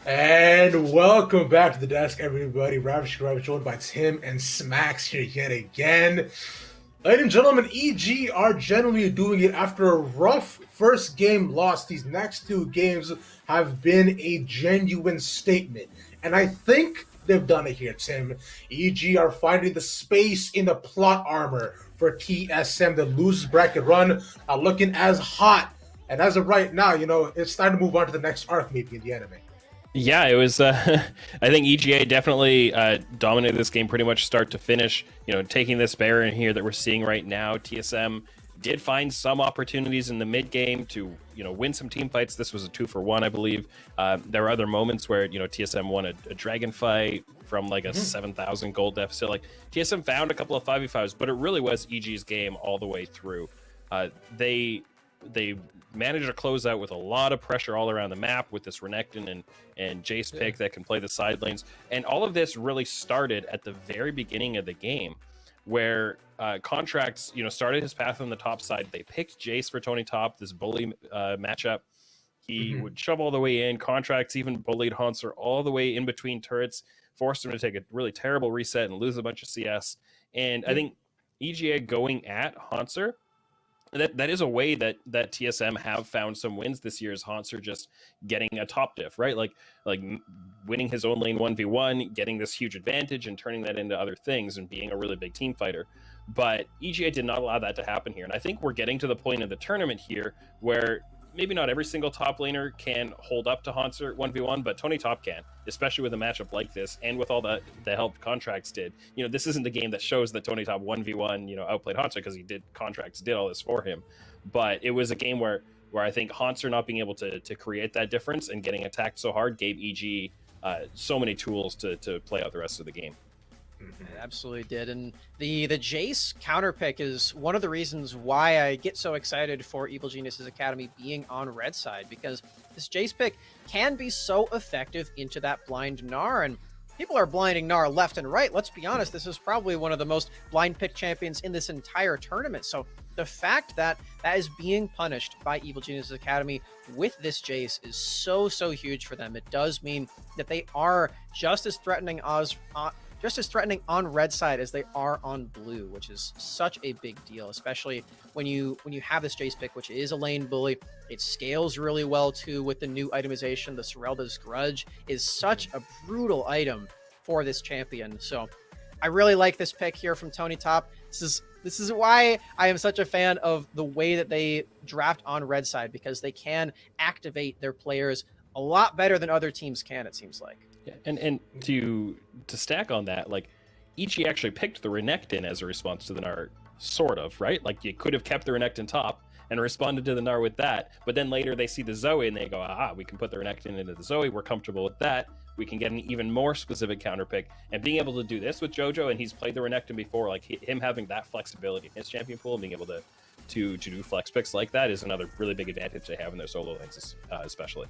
And welcome back to the desk, everybody. Ravish joined by Tim and Smacks here yet again. Ladies and gentlemen, EG are generally doing it after a rough first game loss. These next two games have been a genuine statement. And I think they've done it here, Tim. EG are finding the space in the plot armor for TSM. The losers bracket run are looking as hot. And as of right now, it's time to move on to the next arc, maybe in the anime. Yeah, it was. I think EGA definitely dominated this game pretty much start to finish. Taking this bear in here that we're seeing right now, TSM did find some opportunities in the mid game to win some team fights. This was a 2-for-1, I believe. There were other moments where TSM won a dragon fight from like a 7,000 gold deficit. Like TSM found a couple of 5v5s, but it really was EG's game all the way through. They managed to close out with a lot of pressure all around the map with this Renekton and Jace pick that can play the side lanes. And all of this really started at the very beginning of the game where Contracts, started his path on the top side. They picked Jace for Tony Top, this bully matchup. He would shove all the way in. Contracts even bullied Hanser all the way in between turrets, forced him to take a really terrible reset and lose a bunch of CS. And I think EGA going at Hanser, that is a way that TSM have found some wins this year, is Hanser just getting a top diff, right? Like winning his own lane 1v1, getting this huge advantage and turning that into other things and being a really big team fighter. But EGA did not allow that to happen here. And I think we're getting to the point of the tournament here where maybe not every single top laner can hold up to Hanser 1v1, but Tony Top can, especially with a matchup like this and with all the help Contracts did. This isn't the game that shows that Tony Top 1v1, outplayed Hanser, because Contracts did all this for him. But it was a game where I think Hanser not being able to create that difference and getting attacked so hard gave EG so many tools to play out the rest of the game. It absolutely did. And the Jace counter pick is one of the reasons why I get so excited for Evil Genius's Academy being on red side, because this Jace pick can be so effective into that blind Gnar. And people are blinding Gnar left and right. Let's be honest, this is probably one of the most blind pick champions in this entire tournament. So the fact that is being punished by Evil Genius's Academy with this Jace is so huge for them. It does mean that they are just as threatening on red side as they are on blue, which is such a big deal, especially when you have this Jace pick, which is a lane bully. It scales really well too with the new itemization. The Serelda's Grudge is such a brutal item for this champion. So I really like this pick here from Tony Top. This is why I am such a fan of the way that they draft on red side, because they can activate their players a lot better than other teams can, it seems like. Yeah, and to stack on that, like EG actually picked the Renekton as a response to the Gnar, sort of, right? Like you could have kept the Renekton top and responded to the Gnar with that, but then later they see the Zoe and they go, we can put the Renekton into the Zoe, we're comfortable with that, we can get an even more specific counter pick. And being able to do this with Jojo, and he's played the Renekton before, like him having that flexibility in his champion pool and being able to do flex picks like that is another really big advantage they have in their solo lanes, especially.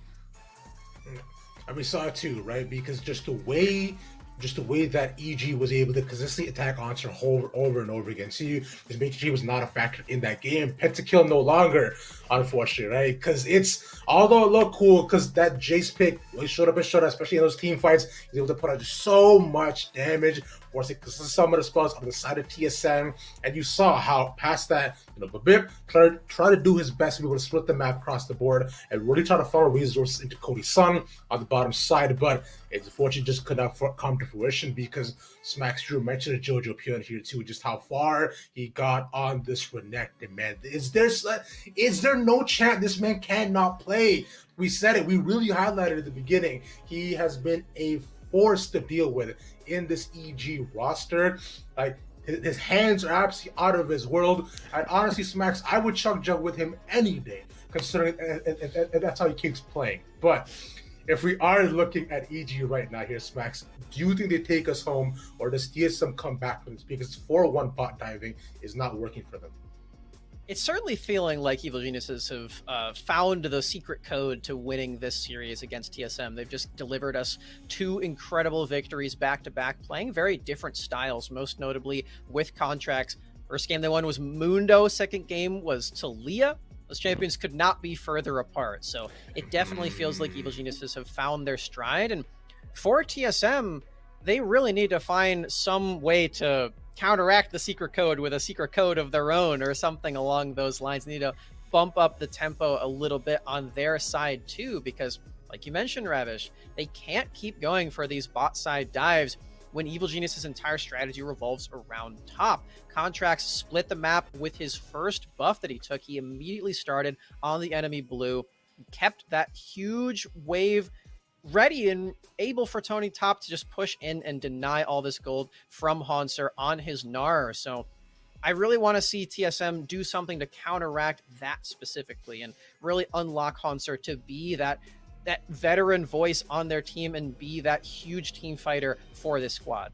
And we saw it too, right? Because just the way that EG was able to consistently attack Hanser over and over again. See, this EG was not a factor in that game. Pentakill no longer, unfortunately, right? Because although it looked cool, because that Jace pick really showed up, especially in those team fights, he's able to put out just so much damage, forcing some of the spells on the side of TSM. And you saw how past that, Babip tried to do his best to be able to split the map across the board and really try to funnel resources into Cody's Sun on the bottom side, but it unfortunately just could not come to fruition, because Smacks Drew mentioned Jojo Pion here too, just how far he got on this Renekton, man. Is there no chance this man cannot play? We said it. We really highlighted at the beginning. He has been a force to deal with in this EG roster. Like, his hands are absolutely out of his world. And honestly, Smacks, I would chuck jug with him any day, considering that's how he keeps playing. But if we are looking at EG right now here, Smacks, do you think they take us home, or does TSM come back from this? Because 4-1 bot diving is not working for them. It's certainly feeling like Evil Geniuses have found the secret code to winning this series against TSM. They've just delivered us two incredible victories back-to-back, playing very different styles, most notably with Contracts. First game they won was Mundo. Second game was Talia. Those champions could not be further apart. So it definitely feels like Evil Geniuses have found their stride. And for TSM, they really need to find some way to counteract the secret code with a secret code of their own or something along those lines. They need to bump up the tempo a little bit on their side too, because like you mentioned, Ravish, they can't keep going for these bot side dives when Evil Genius's entire strategy revolves around top. Contracts split the map with his first buff that he took. He immediately started on the enemy blue, kept that huge wave ready and able for Tony Top to just push in and deny all this gold from Hanser on his Gnar. So I really want to see TSM do something to counteract that specifically and really unlock Hanser to be that veteran voice on their team and be that huge team fighter for this squad.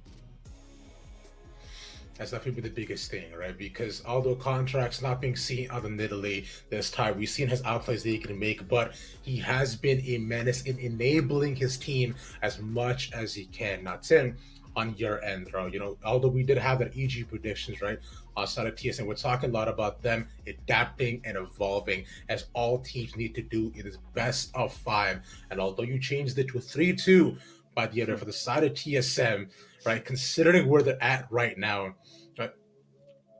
That's definitely the biggest thing, right? Because although contracts not being seen out in Italy this time, we've seen his outplays that he can make, but he has been a menace in enabling his team as much as he can. Now, Tim, on your end, bro, although we did have that EG predictions, right, outside of TSM, we're talking a lot about them adapting and evolving, as all teams need to do in this best of 5. And although you changed it to a 3-2 by the other for the side of TSM, right, considering where they're at right now, right,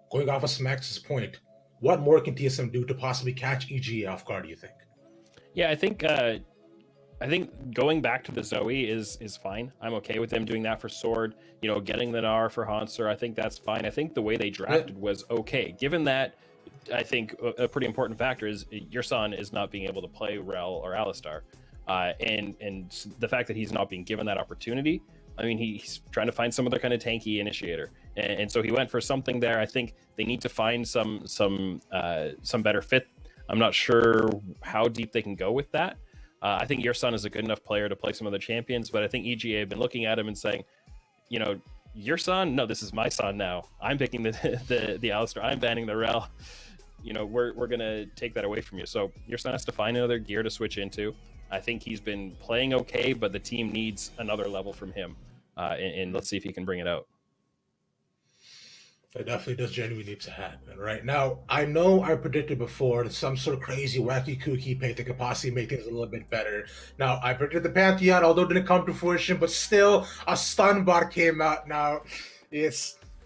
going off of Smax's point, what more can TSM do to possibly catch EG off guard, do you think? Yeah, I think going back to the Zoe is fine. I'm okay with them doing that for Sword. Getting the Gnar for Hanser, I think that's fine. I think the way they drafted was okay. Given that, I think a pretty important factor is your son is not being able to play Rel or Alistar, and the fact that he's not being given that opportunity. I mean, he's trying to find some other kind of tanky initiator, and so he went for something there. I think they need to find some better fit. I'm not sure how deep they can go with that. I think your son is a good enough player to play some of the champions, but I think EGA have been looking at him and saying, your son, no, this is my son now. I'm picking the Alistar. I'm banning the Rel. We're gonna take that away from you. So your son has to find another gear to switch into. I think he's been playing okay, but the team needs another level from him, and let's see if he can bring it out. It definitely does genuinely need to happen. Right now, I know I predicted before some sort of crazy, wacky, kooky pick that could possibly make things a little bit better. Now, I predicted the Pantheon, although it didn't come to fruition, but still, a stun bot came out. Now,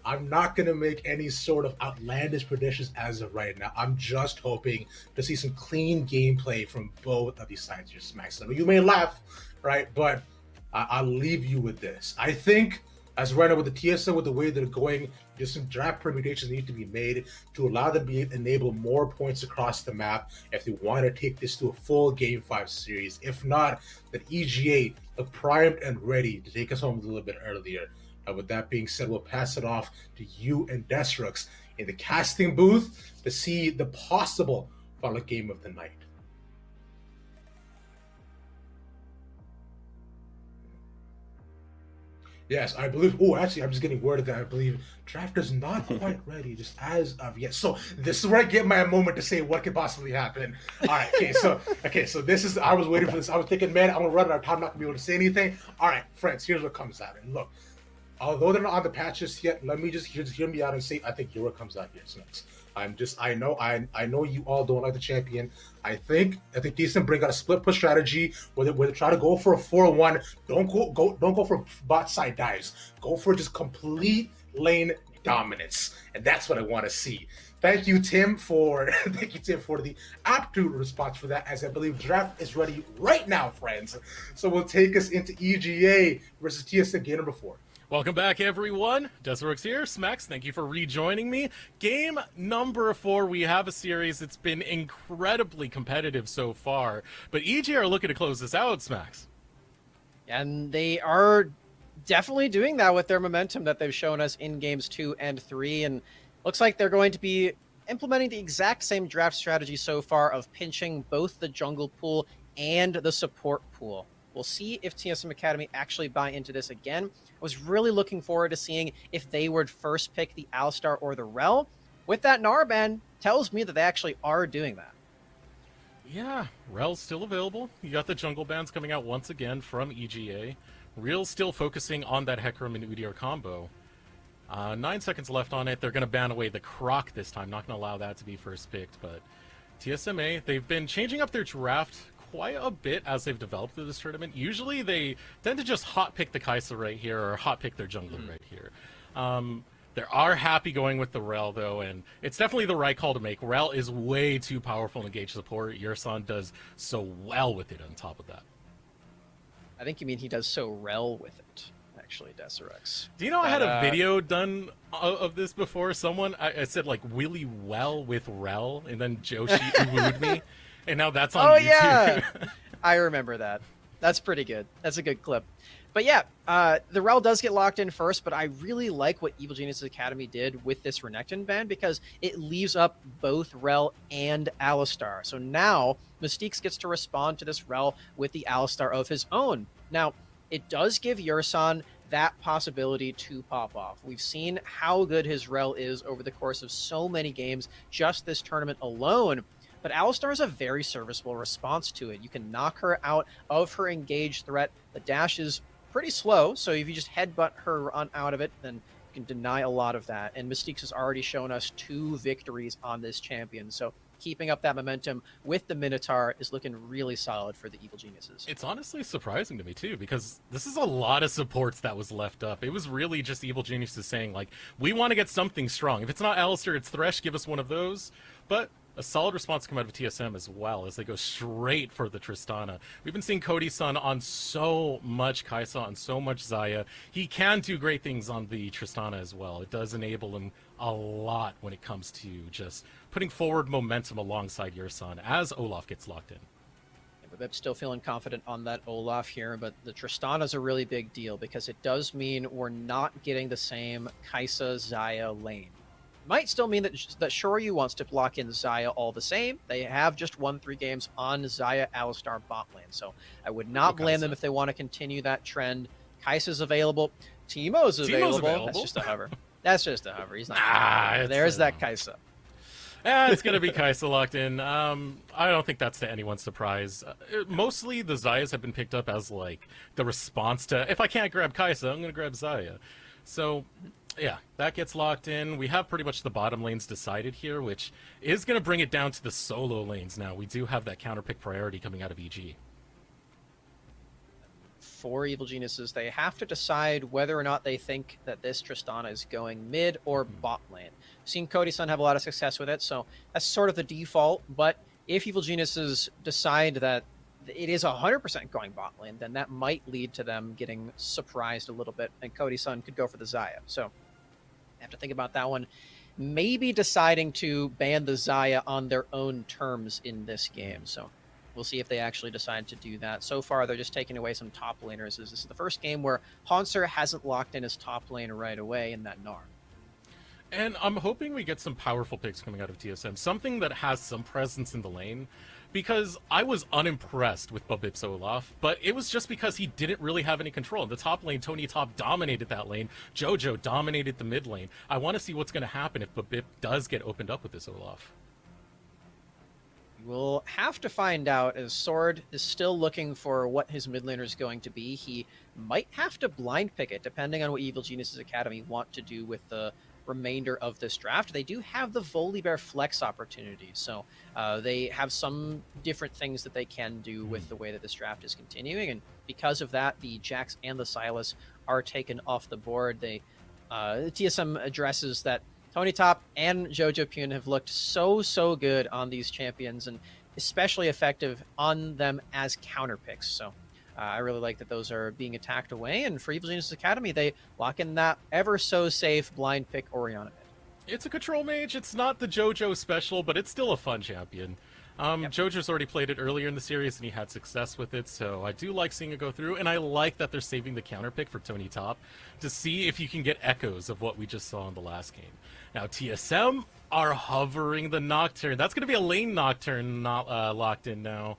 I'm not going to make any sort of outlandish predictions as of right now. I'm just hoping to see some clean gameplay from both of these sides of your Smacks. I mean, you may laugh, right? But I'll leave you with this. I think, as right now with the TSM, with the way they're going, just some draft permutations need to be made to allow them to enable more points across the map if they want to take this to a full Game 5 series. If not, then EGA look primed and ready to take us home a little bit earlier. And with that being said, we'll pass it off to you and Desrux in the casting booth to see the possible final game of the night. Yes, I believe. Oh, actually, I'm just getting word that I believe draft is not quite ready, just as of yet. So this is where I get my moment to say what could possibly happen. All right, so this is. I was waiting for this. I was thinking, man, I'm gonna run out of time. I'm not gonna be able to say anything. All right, friends, here's what comes out. And look, although they're not on the patches yet, let me just hear me out and say I think Euro comes out here next. I know you all don't like the champion. I think decent bring out a split push strategy where they try to go for a 4-1. Don't go for bot side dives. Go for just complete lane dominance, and that's what I want to see. Thank you, Tim, for the aptitude response for that, as I believe draft is ready right now, friends. So we'll take us into EGA versus TSM game number 4. Welcome back, everyone. Desworks here. Smax, thank you for rejoining me. Game number 4, we have a series that's been incredibly competitive so far, but EG are looking to close this out, Smax. And they are definitely doing that with their momentum that they've shown us in games 2 and 3, and looks like they're going to be implementing the exact same draft strategy so far of pinching both the jungle pool and the support pool. We'll see if TSM Academy actually buy into this again. I was really looking forward to seeing if they would first pick the Alistar or the Rel. With that Gnar ban, tells me that they actually are doing that. Yeah, Rel's still available. You got the jungle bans coming out once again from EGA. Real's still focusing on that Hecarim and Udyr combo. 9 seconds left on it. They're going to ban away the Croc this time. Not going to allow that to be first picked, but TSMA, they've been changing up their draft quite a bit as they've developed through this tournament. Usually they tend to just hot pick the Kai'Sa right here or hot pick their jungler right here. They are happy going with the Rel though, and it's definitely the right call to make. Rel is way too powerful to engage support. Yursan does so well with it on top of that. I think you mean he does so Rel with it, actually, Deserex. Do you know I had a video done of this before? I said like really well with Rel, and then Joshi wooed me, and now that's on YouTube. Yeah, I remember that. That's pretty good. That's a good clip. But yeah, the Rel does get locked in first, but I really like what Evil Genius Academy did with this Renekton ban because it leaves up both Rel and Alistar. So now Mystiques gets to respond to this Rel with the Alistar of his own. Now, it does give Yursan that possibility to pop off. We've seen how good his Rel is over the course of so many games, just this tournament alone. But Alistar is a very serviceable response to it. You can knock her out of her engaged threat. The dash is pretty slow, so if you just headbutt her on out of it, then you can deny a lot of that. And Mystiques has already shown us 2 victories on this champion, so keeping up that momentum with the Minotaur is looking really solid for the Evil Geniuses. It's honestly surprising to me too, because this is a lot of supports that was left up. It was really just Evil Geniuses saying like, we want to get something strong. If it's not Alistar, it's Thresh, give us one of those. But a solid response come out of TSM as well, as they go straight for the Tristana. We've been seeing Cody-san on so much Kai'Sa, on so much Xayah. He can do great things on the Tristana as well. It does enable him a lot when it comes to just putting forward momentum alongside Yursan as Olaf gets locked in. I'm still feeling confident on that Olaf here, but the Tristana is a really big deal because it does mean we're not getting the same Kai'Sa Xayah lane. Might still mean that Shoryu wants to lock in Xayah all the same. They have just won 3 games on Xayah Alistar bot lane, so I would not blame them if they want to continue that trend. Kai'Sa's available. Teemo's available. That's just a hover. That's just a hover. He's not. There's that Kai'Sa. It's going to be Kai'Sa locked in. I don't think that's to anyone's surprise. Mostly the Xayahs have been picked up as like the response to, if I can't grab Kai'Sa, I'm going to grab Xayah. So yeah, that gets locked in. We have pretty much the bottom lanes decided here, which is going to bring it down to the solo lanes now. We do have that counterpick priority coming out of EG. For Evil Geniuses, they have to decide whether or not they think that this Tristana is going mid or bot lane. We've seen Cody-san have a lot of success with it, so that's sort of the default. But if Evil Geniuses decide that it is 100% going bot lane, then that might lead to them getting surprised a little bit, and Cody-san could go for the Xayah. So I have to think about that one. Maybe deciding to ban the Xayah on their own terms in this game. So we'll see if they actually decide to do that. So far, they're just taking away some top laners. This is the first game where Haunser hasn't locked in his top lane right away in that Gnar. And I'm hoping we get some powerful picks coming out of TSM, something that has some presence in the lane, because I was unimpressed with Babip's Olaf, but it was just because he didn't really have any control. In the top lane, Tony Top dominated that lane. Jojo dominated the mid lane. I want to see what's going to happen if Babip does get opened up with this Olaf. We'll have to find out, as Sword is still looking for what his mid laner is going to be. He might have to blind pick it, depending on what Evil Geniuses Academy want to do with the remainder of this draft. They do have the Volibear flex opportunity, so they have some different things that they can do with the way that this draft is continuing, and because of that, the Jax and the Sylas are taken off the board. The TSM addresses that Tony Top and Jojo Pune have looked so good on these champions, and especially effective on them as counter picks. So I really like that those are being attacked away. And for Evil Genius Academy, they lock in that ever so safe blind pick Orianna. It's a control mage. It's not the Jojo special, but it's still a fun champion. Jojo's already played it earlier in the series, and he had success with it, so I do like seeing it go through, and I like that they're saving the counter pick for Tony Top to see if you can get echoes of what we just saw in the last game. Now, TSM are hovering the Nocturne. That's going to be a lane Nocturne not locked in now.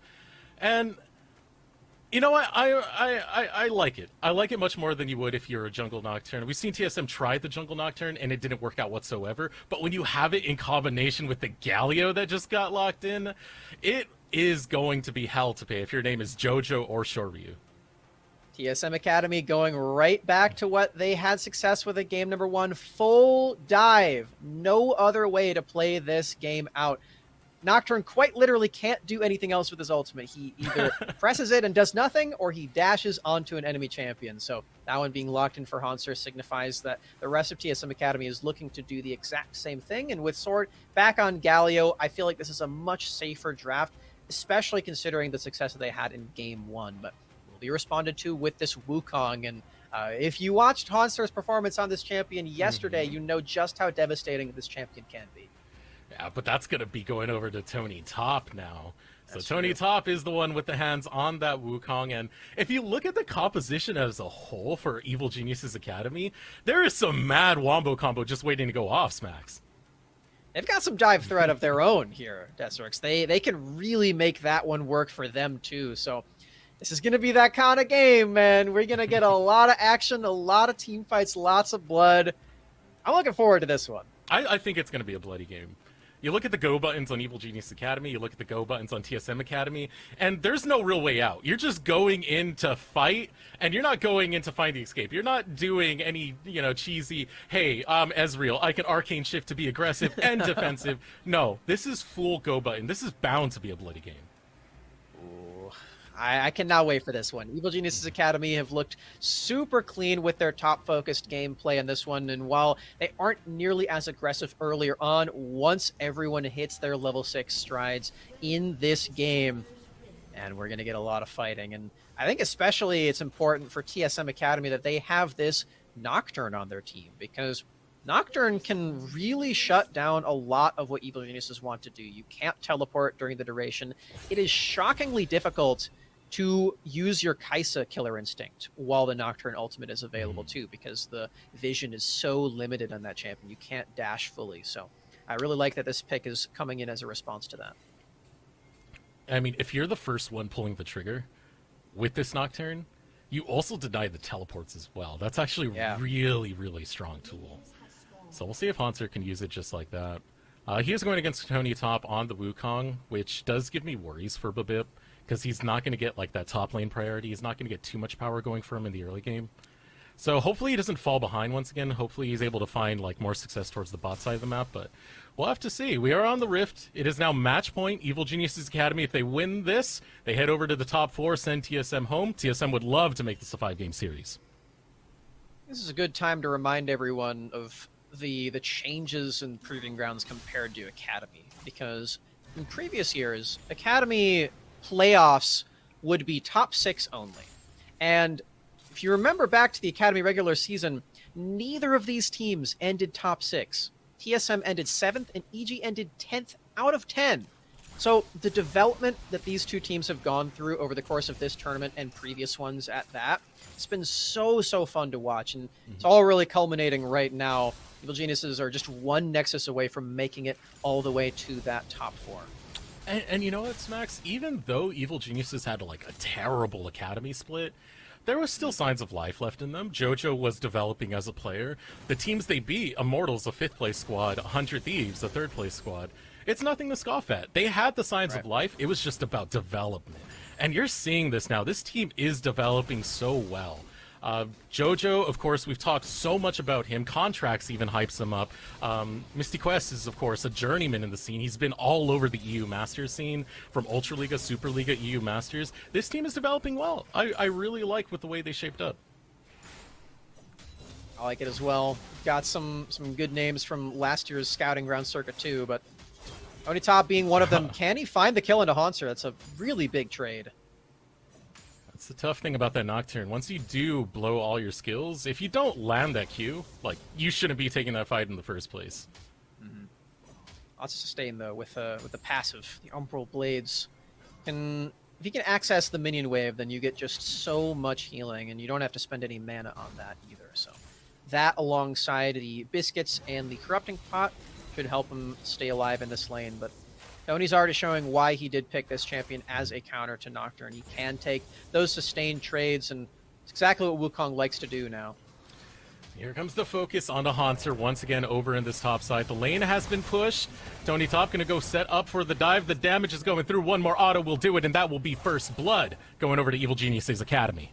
And you know what? I like it. I like it much more than you would if you're a jungle Nocturne. We've seen TSM try the jungle Nocturne, and it didn't work out whatsoever. But when you have it in combination with the Galio that just got locked in, it is going to be hell to pay if your name is Jojo or Shoryu. TSM Academy going right back to what they had success with at game number 1. Full dive. No other way to play this game out. Nocturne quite literally can't do anything else with his ultimate. He either presses it and does nothing, or he dashes onto an enemy champion. So that one being locked in for Hanser signifies that the rest of TSM Academy is looking to do the exact same thing. And with Sword back on Galio, I feel like this is a much safer draft, especially considering the success that they had in Game 1. But will be responded to with this Wukong. And if you watched Hanser's performance on this champion yesterday, you know just how devastating this champion can be. Yeah, but that's going to be going over to Tony Top now. That's so Tony true. Top is the one with the hands on that Wukong. And if you look at the composition as a whole for Evil Geniuses Academy, there is some mad wombo combo just waiting to go off, Smacks. They've got some dive threat of their own here, Deathworks. They can really make that one work for them too. So this is going to be that kind of game, man. We're going to get a lot of action, a lot of team fights, lots of blood. I'm looking forward to this one. I think it's going to be a bloody game. You look at the go buttons on Evil Genius Academy, you look at the go buttons on TSM Academy, and there's no real way out. You're just going in to fight, and you're not going in to find the escape. You're not doing any, cheesy, hey, I'm Ezreal, I can arcane shift to be aggressive and defensive. No, this is full go button. This is bound to be a bloody game. I cannot wait for this one. Evil Geniuses Academy have looked super clean with their top-focused gameplay in this one, and while they aren't nearly as aggressive earlier on, once everyone hits their level 6 strides in this game, and we're going to get a lot of fighting. And I think especially it's important for TSM Academy that they have this Nocturne on their team, because Nocturne can really shut down a lot of what Evil Geniuses want to do. You can't teleport during the duration. It is shockingly difficult to use your Kaisa Killer Instinct while the Nocturne ultimate is available too, because the vision is so limited on that champion. You can't dash fully. So I really like that this pick is coming in as a response to that. I mean, if you're the first one pulling the trigger with this Nocturne, you also deny the teleports as well. That's actually really, really strong tool. So we'll see if Hanser can use it just like that. He is going against Tony Top on the Wukong, which does give me worries for Babip, because he's not going to get like that top lane priority. He's not going to get too much power going for him in the early game. So hopefully he doesn't fall behind once again. Hopefully he's able to find like more success towards the bot side of the map, but we'll have to see. We are on the Rift. It is now match point. Evil Geniuses Academy, if they win this, they head over to the top 4, send TSM home. TSM would love to make this a 5-game series. This is a good time to remind everyone of the changes in Proving Grounds compared to Academy, because in previous years, Academy playoffs would be top 6 only. And if you remember back to the Academy regular season, neither of these teams ended top 6. TSM ended 7th and EG ended 10th out of 10. So the development that these two teams have gone through over the course of this tournament and previous ones at that, it's been so fun to watch, and it's all really culminating right now. Evil Geniuses are just one Nexus away from making it all the way to that top 4. And you know what, Smacks? Even though Evil Geniuses had like a terrible Academy split, there was still signs of life left in them. JoJo was developing as a player. The teams they beat, Immortals, a 5th place squad, 100 Thieves, a 3rd place squad, it's nothing to scoff at. They had the signs of life. It was just about development. And you're seeing this now. This team is developing so well. JoJo, of course, we've talked so much about him. Contracts even hypes him up. Misty Quest is, of course, a journeyman in the scene. He's been all over the EU Masters scene, from Ultraliga, Superliga, EU Masters. This team is developing well. I really like with the way they shaped up. I like it as well. Got some good names from last year's Scouting Ground Circuit too, but Tony Top being one of them. Can he find the kill into Hanser? That's a really big trade. That's the tough thing about that Nocturne. Once you do blow all your skills, if you don't land that Q, like, you shouldn't be taking that fight in the first place. Lots of sustain though with the passive, the Umbral Blades. If you can access the minion wave, then you get just so much healing, and you don't have to spend any mana on that either. So that, alongside the Biscuits and the Corrupting Pot, should help him stay alive in this lane. But Tony's already showing why he did pick this champion as a counter to Nocturne. He can take those sustained trades, and it's exactly what Wukong likes to do now. Here comes the focus onto Hanser once again over in this top side. The lane has been pushed. Tony Top going to go set up for the dive. The damage is going through. One more auto will do it, and that will be first blood going over to Evil Geniuses Academy.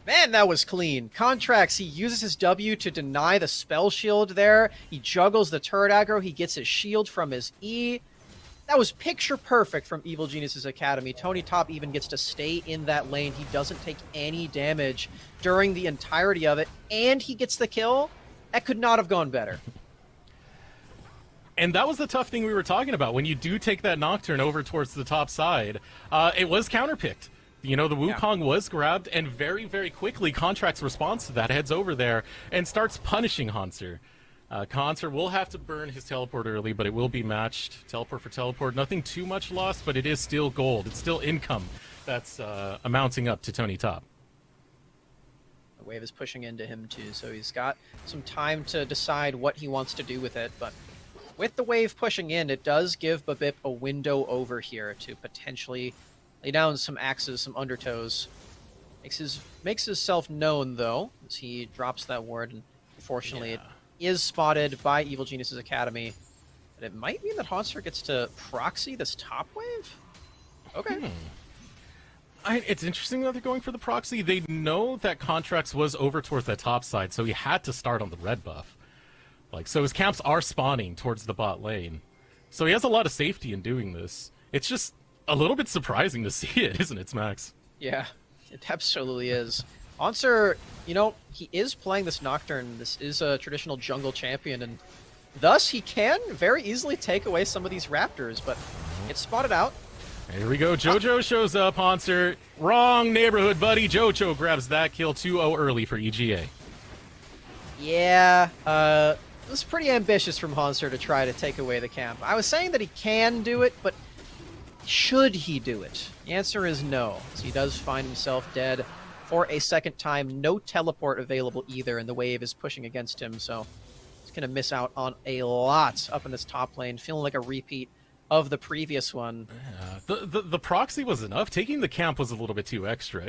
Man, that was clean. Contracts, he uses his W to deny the spell shield there. He juggles the turret aggro. He gets his shield from his E. that was picture perfect from Evil Genius's Academy. Tony Top even gets to stay in that lane. He doesn't take any damage during the entirety of it, and he gets the kill. That could not have gone better. And that was the tough thing we were talking about. When you do take that Nocturne over towards the top side, it was counterpicked. You know, the Wukong was grabbed, and very, very quickly, Contract's response to that heads over there and starts punishing Hanser. Hanser will have to burn his teleport early, but it will be matched. Teleport for teleport. Nothing too much lost, but it is still gold. It's still income that's amounting up to Tony Top. The wave is pushing into him, too, so he's got some time to decide what he wants to do with it, but with the wave pushing in, it does give Babip a window over here to potentially lay down some axes, some undertows. Makes himself known, though, as he drops that ward, and unfortunately it is spotted by Evil Genius's Academy. But it might mean that Hanser gets to proxy this top wave? Okay. It's interesting that they're going for the proxy. They know that Contracts was over towards that top side, so he had to start on the red buff. So his camps are spawning towards the bot lane. So he has a lot of safety in doing this. It's just a little bit surprising to see it, isn't it, Smax? Yeah, it absolutely is. Hanser, you know, he is playing this Nocturne. This is a traditional jungle champion, and thus he can very easily take away some of these Raptors, but it's spotted out. Here we go. Jojo shows up. Hanser, wrong neighborhood, buddy. Jojo grabs that kill 2-0 early for EGA. Yeah, it was pretty ambitious from Hanser to try to take away the camp. I was saying that he can do it, but should he do it? The answer is no. So he does find himself dead for a second time. No teleport available either, and the wave is pushing against him, so he's going to miss out on a lot up in this top lane, feeling like a repeat of the previous one. Yeah, the proxy was enough. Taking the camp was a little bit too extra.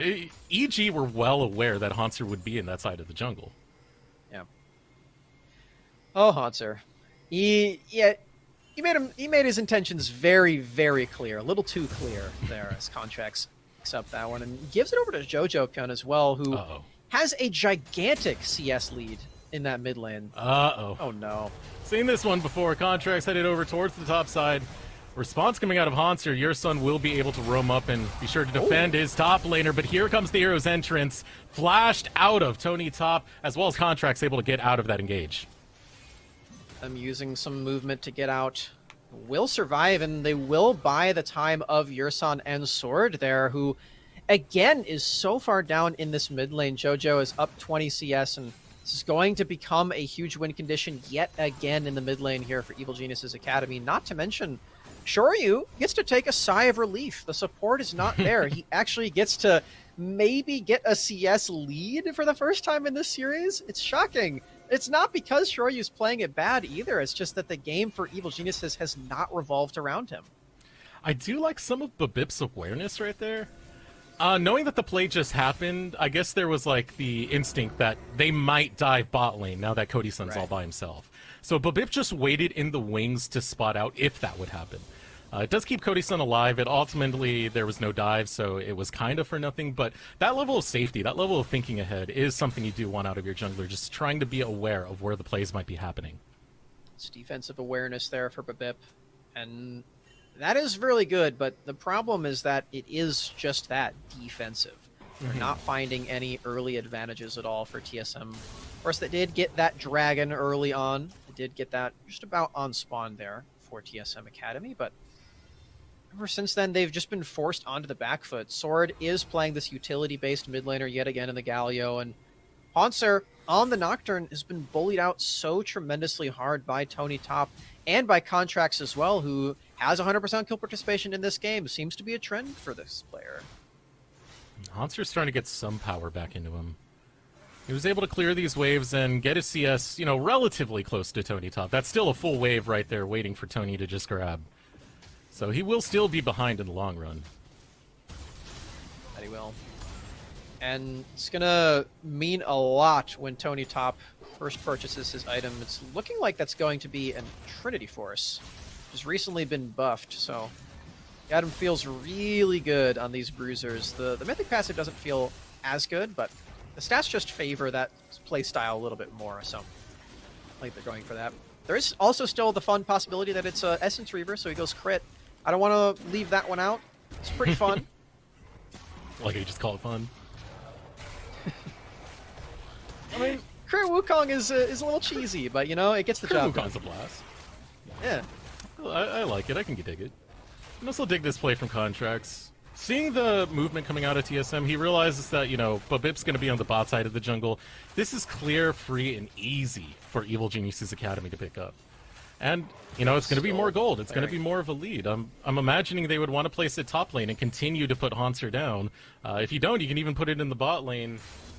EG were well aware that Hanser would be in that side of the jungle. Yeah. Oh, Hanser. He made his intentions very, very clear. A little too clear there as Contracts picks up that one and gives it over to Jojo-kun as well, who has a gigantic CS lead in that mid lane. Oh no. Seen this one before. Contracts headed over towards the top side. Response coming out of Hanser. Your son will be able to roam up and be sure to defend his top laner, but here comes the hero's entrance. Flashed out of Tony Top, as well as Contracts able to get out of that engage. Them using some movement to get out. Will survive, and they will buy the time of Yurson and Sword there, who, again, is so far down in this mid lane. Jojo is up 20 CS, and this is going to become a huge win condition yet again in the mid lane here for Evil Genius's Academy. Not to mention, Shoryu gets to take a sigh of relief. The support is not there. He actually gets to maybe get a CS lead for the first time in this series. It's shocking. It's not because Shoryu's playing it bad either. It's just that the game for Evil Geniuses has not revolved around him. I do like some of Babip's awareness right there. Knowing that the play just happened, I guess there was like the instinct that they might dive bot lane now that Cody Sun's all by himself. So Babip just waited in the wings to spot out if that would happen. It does keep Cody Sun alive. It ultimately, there was no dive, so it was kind of for nothing. But that level of safety, that level of thinking ahead is something you do want out of your jungler, just trying to be aware of where the plays might be happening. It's defensive awareness there for Babip, and that is really good, but the problem is that it is just that, defensive. They're not finding any early advantages at all for TSM. Of course, they did get that dragon early on. They did get that just about on spawn there for TSM Academy, but ever since then, they've just been forced onto the back foot. Sword is playing this utility-based mid laner yet again in the Galio, and Hanser on the Nocturne has been bullied out so tremendously hard by Tony Top and by Contracts as well, who has 100% kill participation in this game. Seems to be a trend for this player. Hanser's trying to get some power back into him. He was able to clear these waves and get his CS, relatively close to Tony Top. That's still a full wave right there waiting for Tony to just grab. So he will still be behind in the long run. That he will. And it's going to mean a lot when Tony Top first purchases his item. It's looking like that's going to be a Trinity Force, which has recently been buffed, so the item feels really good on these bruisers. The Mythic passive doesn't feel as good, but the stats just favor that playstyle a little bit more, so I think they're going for that. There is also still the fun possibility that it's Essence Reaver, so he goes crit I don't want to leave that one out. It's pretty fun. Like you just call it fun. I mean, Korean Wukong is a little cheesy, but you know, it gets the job done. Wukong's a blast. Yeah. I like it. I can dig it. And also dig this play from Contracts. Seeing the movement coming out of TSM, he realizes that, you know, Babip's going to be on the bot side of the jungle. This is clear, free, and easy for Evil Geniuses Academy to pick up. And, you know, it's going to be more gold. It's going to be more of a lead. I'm imagining they would want to place it top lane and continue to put Hanser down. If you don't, you can even put it in the bot lane.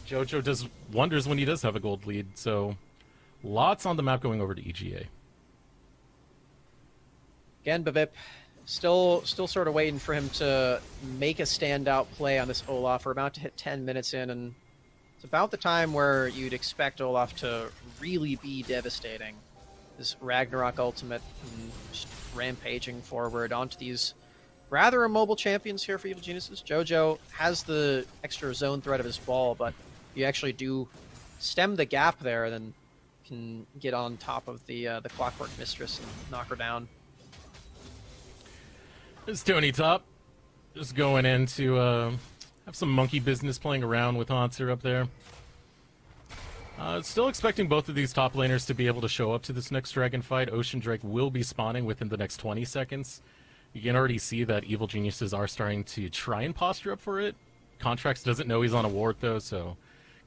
Jojo does wonders when he does have a gold lead. So, lots on the map going over to EGA. Again, Babip, still sort of waiting for him to make a standout play on this Olaf. We're about to hit 10 minutes in, and it's about the time where you'd expect Olaf to really be devastating. This Ragnarok ultimate and just rampaging forward onto these rather immobile champions here for Evil Geniuses. Jojo has the extra zone threat of his ball, but you actually do stem the gap there, then can get on top of the Clockwork Mistress and knock her down. It's Tony Top. Just going in to have some monkey business playing around with Hanser up there. Still expecting both of these top laners to be able to show up to this next dragon fight. Ocean Drake will be spawning within the next 20 seconds. You can already see that Evil Geniuses are starting to try and posture up for it. Contracts doesn't know he's on a ward though, so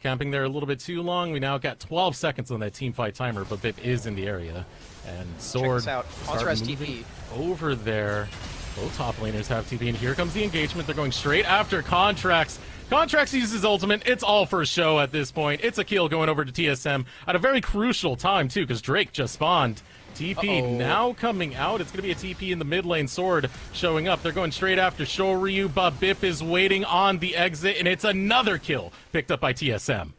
camping there a little bit too long. We now got 12 seconds on that team fight timer, but Bip is in the area. And Sword Check this out. Hanser has TP. Over there. Both top laners have TP, and here comes the engagement. They're going straight after Contracts. Contracts uses his ultimate. It's all for show at this point. It's a kill going over to TSM at a very crucial time, too, because Drake just spawned. TP now coming out. It's going to be a TP in the mid lane. Sword showing up. They're going straight after Shoryu. Babip is waiting on the exit, and it's another kill picked up by TSM.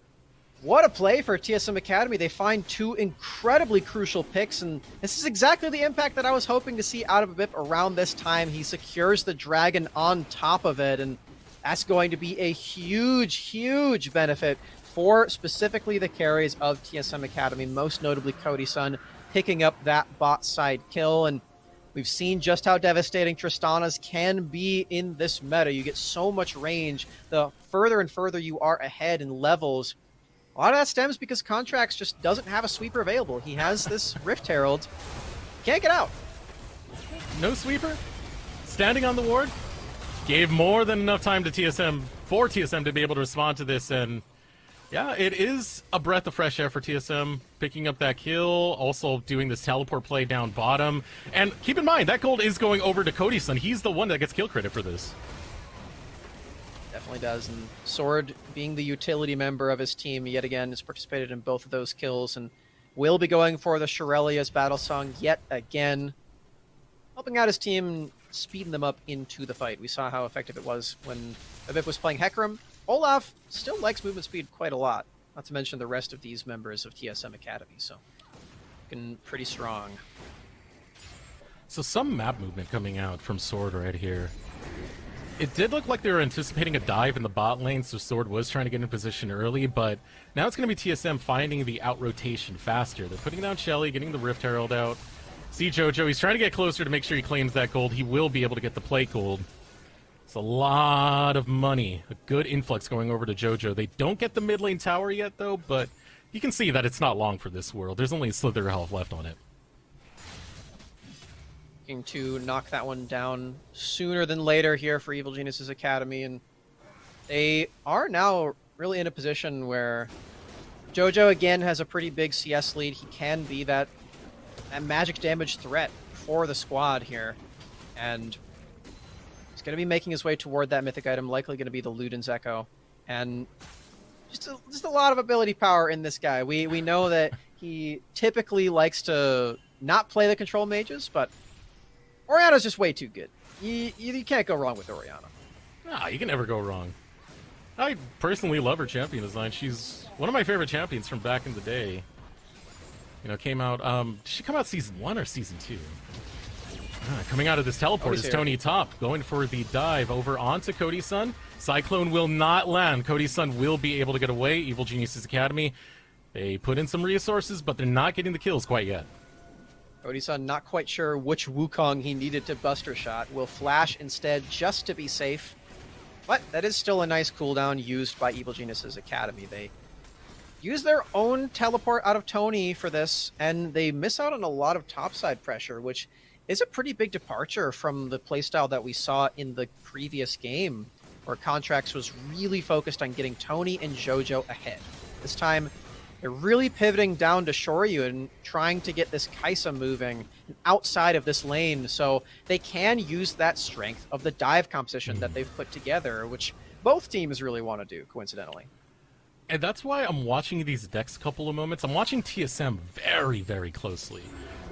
What a play for TSM Academy. They find two incredibly crucial picks, and this is exactly the impact that I was hoping to see out of Babip around this time. He secures the dragon on top of it, and that's going to be a huge, huge benefit for specifically the carries of TSM Academy, most notably Cody Sun picking up that bot side kill. And we've seen just how devastating Tristanas can be in this meta. You get so much range the further and further you are ahead in levels. A lot of that stems because Contracts just doesn't have a sweeper available. He has this Rift Herald. Can't get out. No sweeper? Standing on the ward? Gave more than enough time to TSM, for TSM to be able to respond to this, and yeah, it is a breath of fresh air for TSM, picking up that kill, also doing this teleport play down bottom, and keep in mind, that gold is going over to Cody Sun. He's the one that gets kill credit for this. Definitely does, and Sword, being the utility member of his team, yet again has participated in both of those kills, and will be going for the Shirelia's battle song yet again, helping out his team, speeding them up into the fight. We saw how effective it was when Babip was playing Hecarim. Olaf still likes movement speed quite a lot, not to mention the rest of these members of TSM Academy, so looking pretty strong. So some map movement coming out from Sword right here. It did look like they were anticipating a dive in the bot lane, so Sword was trying to get in position early, but now it's going to be TSM finding the out-rotation faster. They're putting down Shelly, getting the Rift Herald out. See Jojo, he's trying to get closer to make sure he claims that gold. He will be able to get the plate gold. It's a lot of money. A good influx going over to Jojo. They don't get the mid lane tower yet, though, but you can see that it's not long for this world. There's only a slither of health left on it. Looking to knock that one down sooner than later here for Evil Geniuses Academy, and they are now really in a position where Jojo again has a pretty big CS lead. He can be that magic damage threat for the squad here, and he's going to be making his way toward that mythic item, likely going to be the Luden's Echo, and just a lot of ability power in this guy. We know that he typically likes to not play the control mages, but Orianna's just way too good. You can't go wrong with Orianna. Nah, you can never go wrong. I personally love her champion design. She's one of my favorite champions from back in the day. You know, came out, did she come out season 1 or season 2? Coming out of this teleport is Tony Top, going for the dive over onto Cody Sun. Cyclone will not land. Cody Sun will be able to get away. Evil Geniuses Academy, they put in some resources, but they're not getting the kills quite yet. Odie-san not quite sure which Wukong he needed to Buster Shot. Will flash instead just to be safe. But that is still a nice cooldown used by Evil Genius's Academy. They use their own teleport out of Tony for this, and they miss out on a lot of topside pressure, which is a pretty big departure from the playstyle that we saw in the previous game, where Contracts was really focused on getting Tony and JoJo ahead. This time, they're really pivoting down to Shoryu and trying to get this Kaisa moving outside of this lane, so they can use that strength of the dive composition that they've put together, which both teams really want to do, coincidentally. And that's why I'm watching these next couple of moments. I'm watching TSM very, very closely.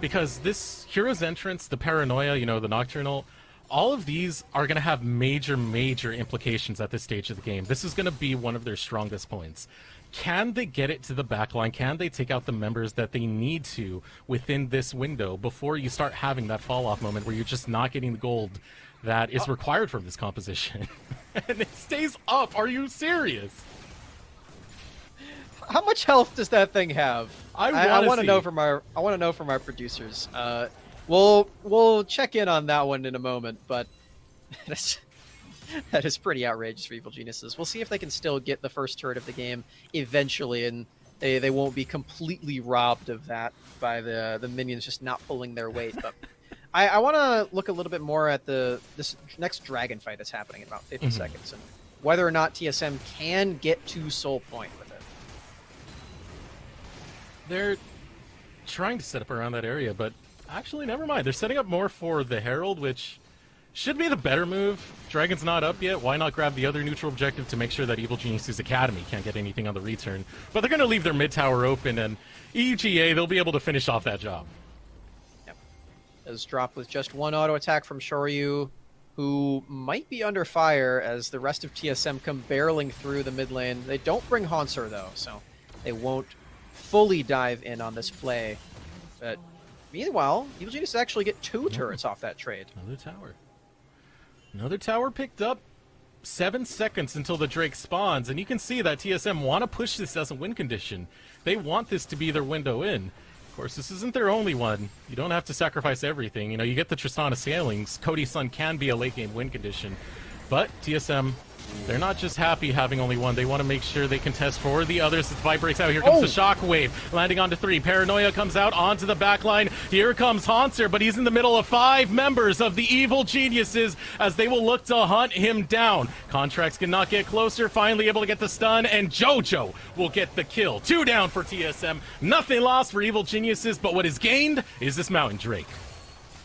Because this Hero's Entrance, the Paranoia, you know, the Nocturnal, all of these are going to have major, major implications at this stage of the game. This is going to be one of their strongest points. Can they get it to the backline? Can they take out the members that they need to within this window before you start having that fall-off moment where you're just not getting the gold that is required from this composition? And it stays up. Are you serious? How much health does that thing have? I want to know from our producers. We'll check in on that one in a moment, but that is pretty outrageous for Evil Geniuses. We'll see if they can still get the first turret of the game eventually, and they won't be completely robbed of that by the minions just not pulling their weight. But I want to look a little bit more at this next dragon fight that's happening in about 50 seconds, and whether or not TSM can get to Soul Point with it. They're trying to set up around that area, but actually, never mind. They're setting up more for the Herald, which should be the better move. Dragon's not up yet. Why not grab the other neutral objective to make sure that Evil Genius's Academy can't get anything on the return? But they're going to leave their mid tower open, and EGA, they'll be able to finish off that job. Yep. As dropped with just one auto attack from Shoryu, who might be under fire as the rest of TSM come barreling through the mid lane. They don't bring Hanser, though, so they won't fully dive in on this play. But meanwhile, Evil Genius actually get two turrets off that trade. Another tower picked up. 7 seconds until the Drake spawns, and you can see that TSM want to push this as a win condition. They want this to be their window in. Of course, this isn't their only one. You don't have to sacrifice everything. You know, you get the Tristana Sailings. Cody's Sun can be a late game win condition. But TSM, they're not just happy having only one. They want to make sure they contest for the others. The fight breaks out. Here comes the Shockwave, landing onto 3. Paranoia comes out onto the back line. Here comes Hanser, but he's in the middle of 5 members of the Evil Geniuses as they will look to hunt him down. Contracts cannot get closer, finally able to get the stun, and JoJo will get the kill. 2 down for TSM. Nothing lost for Evil Geniuses, but what is gained is this Mountain Drake.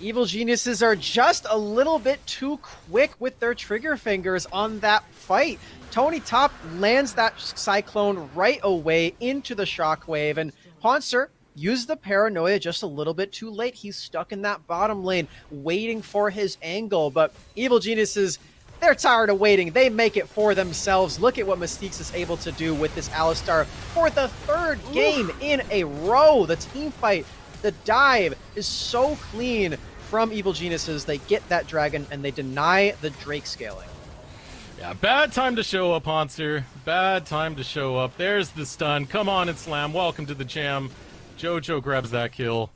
Evil Geniuses are just a little bit too quick with their trigger fingers on that fight. Tony Top lands that Cyclone right away into the Shockwave, and Hanser used the Paranoia just a little bit too late. He's stuck in that bottom lane waiting for his angle, but Evil Geniuses, they're tired of waiting. They make it for themselves. Look at what Mystiques is able to do with this Alistar for the 3rd game in a row. The team fight, the dive is so clean from Evil Geniuses. They get that dragon and they deny the Drake scaling. Yeah, bad time to show up, Hanser. Bad time to show up. There's the stun. Come on and slam. Welcome to the jam. JoJo grabs that kill.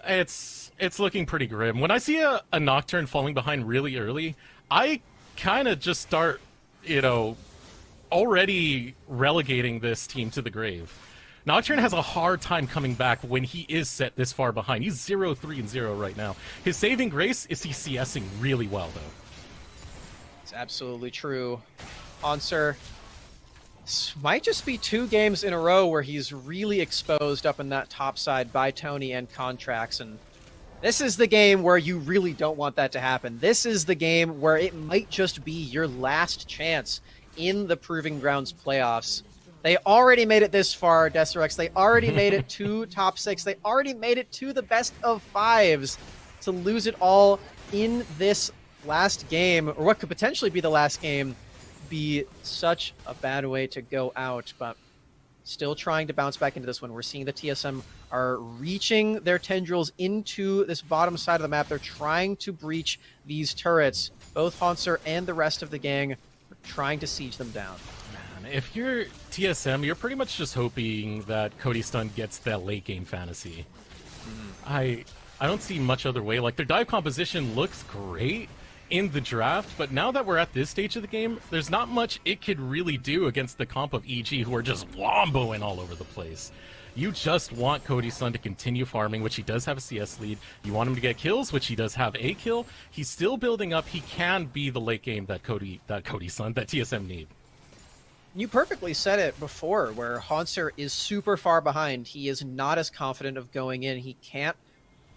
It's looking pretty grim. When I see a Nocturne falling behind really early, I kind of just start, you know, already relegating this team to the grave. Nocturne has a hard time coming back when he is set this far behind. He's 0-3-0 right now. His saving grace is he's CSing really well, though. It's absolutely true. Hanser, this might just be 2 games in a row where he's really exposed up in that top side by Tony and Contracts, and this is the game where you really don't want that to happen. This is the game where it might just be your last chance in the Proving Grounds playoffs. They already made it this far, Deserex. They already made it to top 6. They already made it to the best of 5s. To lose it all in this last game, or what could potentially be the last game, be such a bad way to go out. But still trying to bounce back into this one. We're seeing the TSM are reaching their tendrils into this bottom side of the map. They're trying to breach these turrets. Both Hanser and the rest of the gang are trying to siege them down. If you're TSM, you're pretty much just hoping that Cody Stun gets that late game fantasy. I don't see much other way. Like, their dive composition looks great in the draft, but now that we're at this stage of the game, there's not much it could really do against the comp of EG, who are just womboing all over the place. You just want Cody Sun to continue farming, which he does have a CS lead. You want him to get kills, which he does have a kill. He's still building up. He can be the late game that TSM need. You perfectly said it before, where Haunter is super far behind. He is not as confident of going in. He can't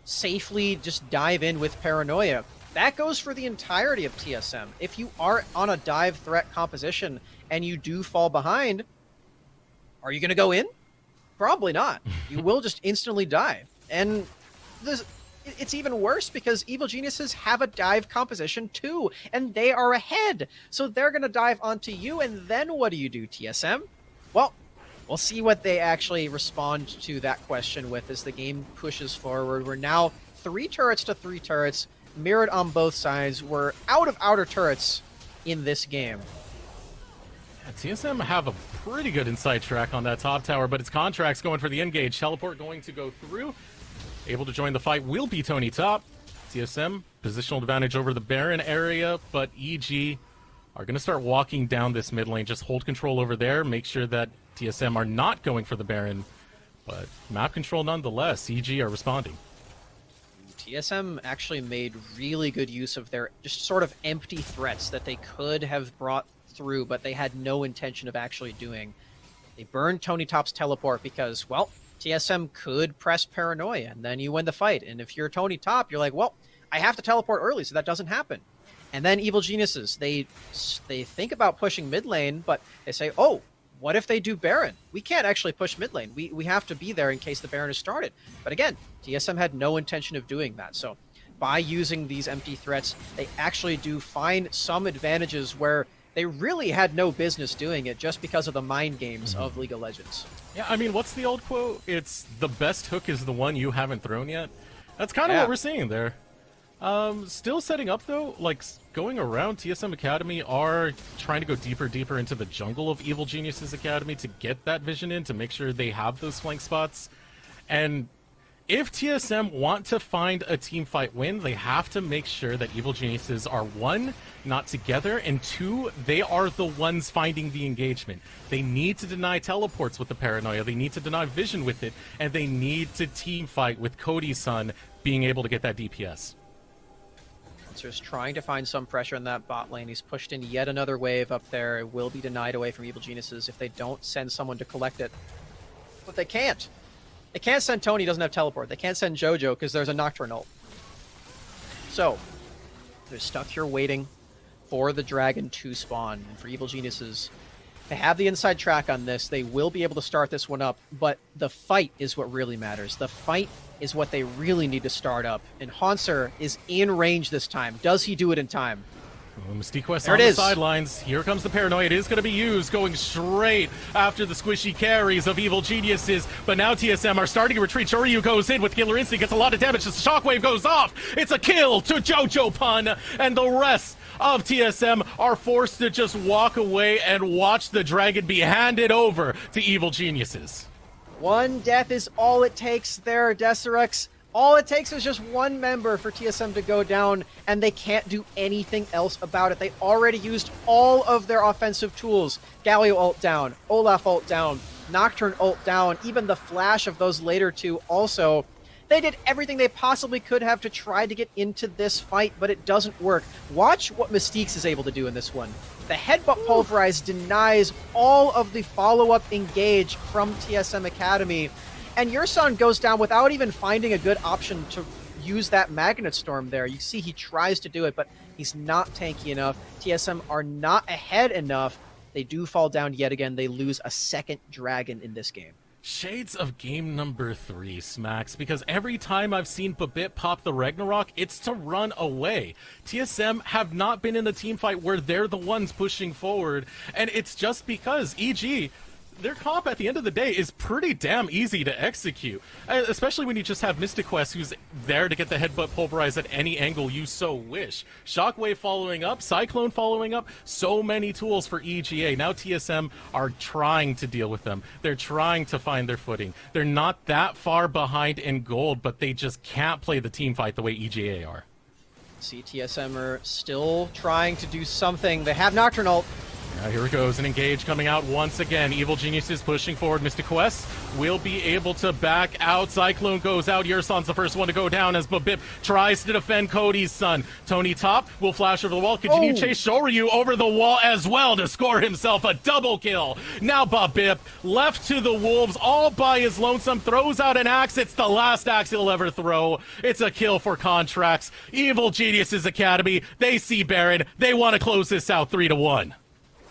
safely just dive in with Paranoia. That goes for the entirety of TSM. If you are on a dive threat composition and you do fall behind, are you going to go in? Probably not. You will just instantly die. And it's even worse because Evil Geniuses have a dive composition too, and they are ahead. So they're going to dive onto you, and then what do you do, TSM? Well, we'll see what they actually respond to that question with as the game pushes forward. We're now 3 turrets to 3 turrets, mirrored on both sides. We're out of outer turrets in this game. TSM have a pretty good inside track on that top tower, but it's Contracts going for the engage. Teleport going to go through. Able to join the fight will be Tony Top. TSM, positional advantage over the Baron area, but EG are going to start walking down this mid lane. Just hold control over there. Make sure that TSM are not going for the Baron, but map control nonetheless. EG are responding. TSM actually made really good use of their just sort of empty threats that they could have brought through, but they had no intention of actually doing. They burned Tony Top's teleport because, well, TSM could press Paranoia, and then you win the fight. And if you're Tony Top, you're like, well, I have to teleport early, so that doesn't happen. And then Evil Geniuses, they think about pushing mid lane, but they say, oh, what if they do Baron? We can't actually push mid lane. We have to be there in case the Baron is started. But again, TSM had no intention of doing that. So by using these empty threats, they actually do find some advantages where they really had no business doing it just because of the mind games of League of Legends. Yeah, I mean, what's the old quote? It's the best hook is the one you haven't thrown yet. That's kind of what we're seeing there. Still setting up, though, like, going around TSM Academy are trying to go deeper into the jungle of Evil Geniuses Academy to get that vision in, to make sure they have those flank spots. And if TSM want to find a team fight win, they have to make sure that Evil Geniuses are, 1, not together, and 2, they are the ones finding the engagement. They need to deny teleports with the Paranoia, they need to deny vision with it, and they need to team fight with Cody-san being able to get that DPS. Just trying to find some pressure in that bot lane. He's pushed in yet another wave up there. It will be denied away from Evil Geniuses if they don't send someone to collect it. But they can't. They can't send Tony, doesn't have teleport. They can't send Jojo because there's a Nocturne ult. So, they're stuck here waiting for the Dragon to spawn. And for Evil Geniuses, they have the inside track on this. They will be able to start this one up, but the fight is what really matters. The fight is what they really need to start up. And Haunter is in range this time. Does he do it in time? Mystique Quest on the sidelines. Here comes the Paranoia. It is going to be used, going straight after the squishy carries of Evil Geniuses. But now TSM are starting to retreat. Shoryu goes in with Killer Instinct, gets a lot of damage as the Shockwave goes off. It's a kill to Jojo Pun, and the rest of TSM are forced to just walk away and watch the dragon be handed over to Evil Geniuses. One death is all it takes there, Deserex. All it takes is just one member for TSM to go down, and they can't do anything else about it. They already used all of their offensive tools. Galio ult down, Olaf ult down, Nocturne ult down, even the flash of those later two also. They did everything they possibly could have to try to get into this fight, but it doesn't work. Watch what Mystiques is able to do in this one. The Headbutt Pulverize denies all of the follow-up engage from TSM Academy, and Yurson goes down without even finding a good option to use that Magnet Storm there. You see he tries to do it, but he's not tanky enough. TSM are not ahead enough. They do fall down yet again. They lose a second dragon in this game. Shades of game number 3, Smacks, because every time I've seen Babit pop the Ragnarok, it's to run away. TSM have not been in a team fight where they're the ones pushing forward, and it's just because EG, their comp at the end of the day is pretty damn easy to execute, especially when you just have Mystic Quest who's there to get the headbutt pulverized at any angle you so wish. Shockwave following up, Cyclone following up, so many tools for EGA. Now TSM are trying to deal with them. They're trying to find their footing. They're not that far behind in gold, but they just can't play the team fight the way EGA are. TSM are still trying to do something. They have Nocturne ult. Here it goes, an engage coming out once again. Evil Geniuses pushing forward. Mystic Quest will be able to back out. Cyclone goes out. Yersan's the first one to go down as Babip tries to defend Cody's son. Tony Top will flash over the wall. Continue chase Shoryu over the wall as well to score himself a double kill. Now Babip left to the wolves all by his lonesome. Throws out an axe. It's the last axe he'll ever throw. It's a kill for Contracts. Evil Geniuses Academy. They see Baron. They want to close this out 3-1.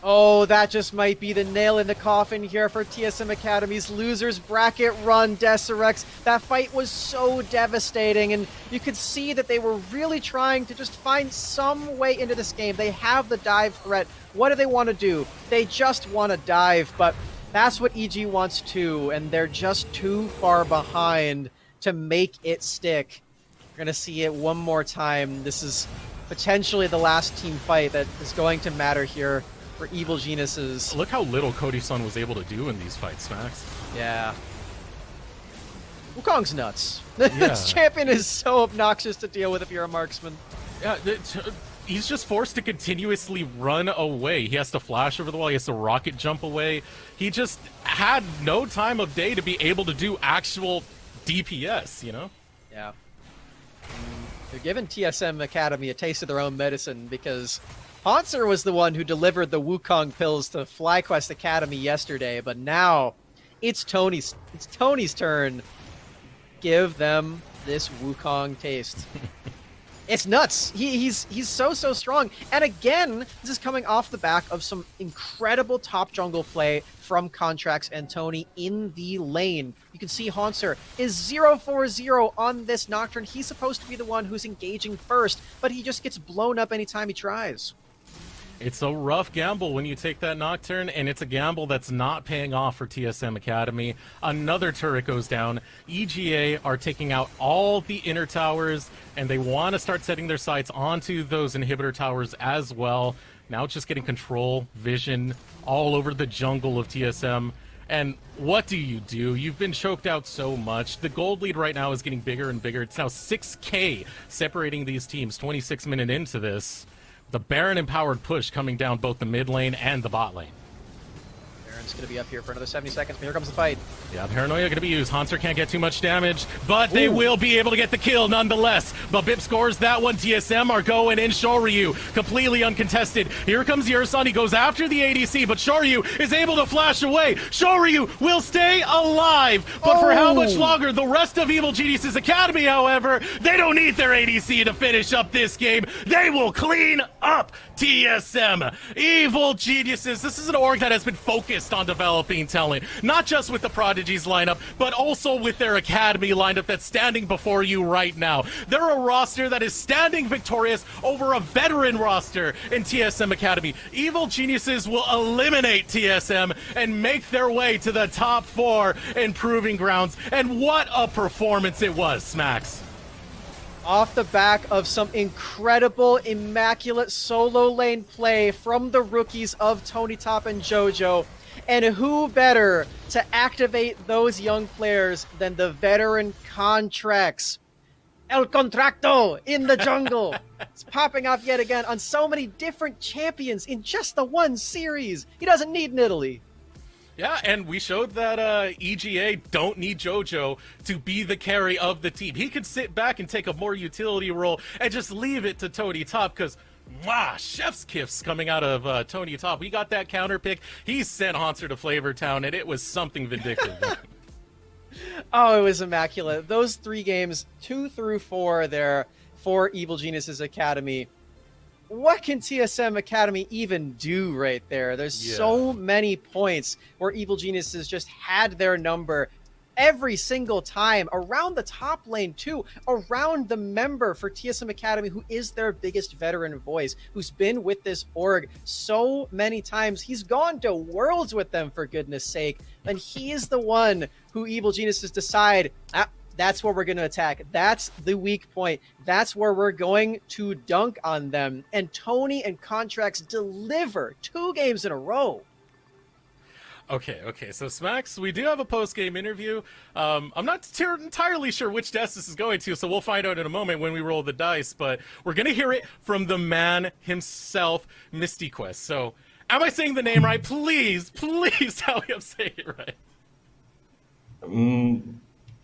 Oh, that just might be the nail in the coffin here for TSM Academy's losers bracket run, Deserex. That fight was so devastating, and you could see that they were really trying to just find some way into this game. They have the dive threat. What do they want to do? They just want to dive, but that's what EG wants too, and they're just too far behind to make it stick. We're going to see it one more time. This is potentially the last team fight that is going to matter here for Evil Geniuses. Look how little Cody-san was able to do in these fights, Max. Yeah. Wukong's nuts. Yeah. This champion is so obnoxious to deal with if you're a marksman. Yeah, he's just forced to continuously run away. He has to flash over the wall. He has to rocket jump away. He just had no time of day to be able to do actual DPS, you know? Yeah. They're giving TSM Academy a taste of their own medicine because Hanser was the one who delivered the Wukong pills to FlyQuest Academy yesterday, but now it's Tony's turn. Give them this Wukong taste. It's nuts. He's so strong. And again, this is coming off the back of some incredible top jungle play from Contracts and Tony in the lane. You can see Hanser is 0-4-0 on this Nocturne. He's supposed to be the one who's engaging first, but he just gets blown up anytime he tries. It's a rough gamble when you take that Nocturne, and it's a gamble that's not paying off for TSM Academy. Another turret goes down. EGA are taking out all the inner towers, and they want to start setting their sights onto those inhibitor towers as well. Now it's just getting control, vision, all over the jungle of TSM. And what do? You've been choked out so much. The gold lead right now is getting bigger and bigger. It's now 6K separating these teams 26 minutes into this. The Baron-empowered push coming down both the mid lane and the bot lane. Baron's going to be up here for another 70 seconds, but here comes the fight. Yeah, Paranoia going to be used. Hanser can't get too much damage, but they will be able to get the kill nonetheless. Babip scores that one. TSM are going in. Shoryu, completely uncontested. Here comes Yersan. He goes after the ADC, but Shoryu is able to flash away. Shoryu will stay alive, but for how much longer? The rest of Evil Geniuses Academy, however, they don't need their ADC to finish up this game. They will clean up TSM. Evil Geniuses. This is an org that has been focused on developing talent, not just with the Prodigies lineup, but also with their Academy lineup that's standing before you right now. They're a roster that is standing victorious over a veteran roster in TSM Academy. Evil Geniuses will eliminate TSM and make their way to the top 4 in Proving Grounds. And what a performance it was, Smacks. Off the back of some incredible, immaculate solo lane play from the rookies of Tony Top and JoJo. And who better to activate those young players than the veteran Contracts? El Contracto in the jungle. It's popping off yet again on so many different champions in just the one series. He doesn't need Nidalee. Yeah, and we showed that EGA don't need JoJo to be the carry of the team. He could sit back and take a more utility role and just leave it to Tony Top because, chef's kiss coming out of Tony Top. We got that counter pick. He sent Hanser to Flavor Town, and it was something vindictive. Oh, it was immaculate. Those 3 games, 2 through 4 there for Evil Geniuses Academy. What can TSM Academy even do right there? There's so many points where Evil Geniuses just had their number. every single time around the top lane too, around the member for TSM Academy who is their biggest veteran voice, who's been with this org so many times. He's gone to Worlds with them, for goodness sake, and he is the one who Evil Geniuses decide, that's where we're going to attack. That's the weak point. That's where we're going to dunk on them. And Tony and Contracts deliver 2 games in a row. Okay. So Smacks, we do have a post-game interview. I'm not entirely sure which desk this is going to, so we'll find out in a moment when we roll the dice. But we're gonna hear it from the man himself, MystiQuest. So, am I saying the name right? Please tell me I'm saying it right.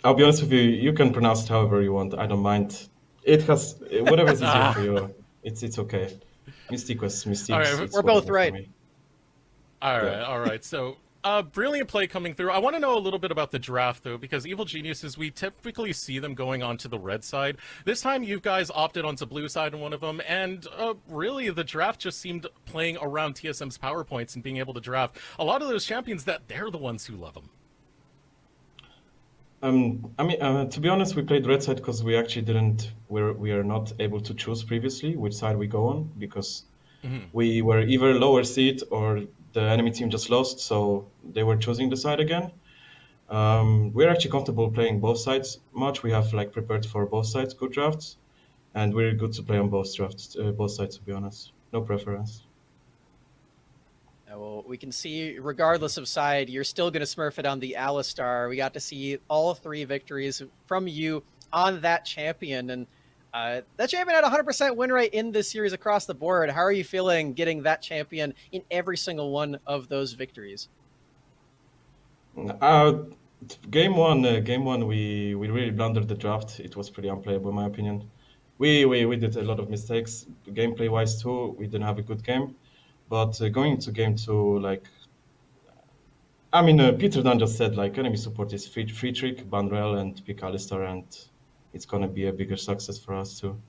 I'll be honest with you. You can pronounce it however you want. I don't mind. It has whatever is easier for you. It's okay. MystiQuest, Mystics. All right, we're both right. All right. So, brilliant play coming through. I want to know a little bit about the draft, though, because Evil Geniuses, we typically see them going on to the red side. This time, you guys opted onto blue side in one of them, and really, the draft just seemed playing around TSM's power points and being able to draft a lot of those champions that they're the ones who love them. To be honest, we played red side because we actually we are not able to choose previously which side we go on, because we were either lower seed or the enemy team just lost, so they were choosing the side again. We're actually comfortable playing both sides much. We have like prepared for both sides good drafts, and we're good to play on both drafts, both sides, to be honest. No preference. Well, we can see, regardless of side, you're still going to smurf it on the Alistar. We got to see all 3 victories from you on that champion, and that champion had a 100% win rate in this series across the board. How are you feeling getting that champion in every single one of those victories? Game one, we really blundered the draft. It was pretty unplayable, in my opinion. We did a lot of mistakes, gameplay wise too. We didn't have a good game. But going into game 2, like, Peter Dunn just said, like, enemy support is free trick, Banrel, and pick Alistar, and it's gonna be a bigger success for us too.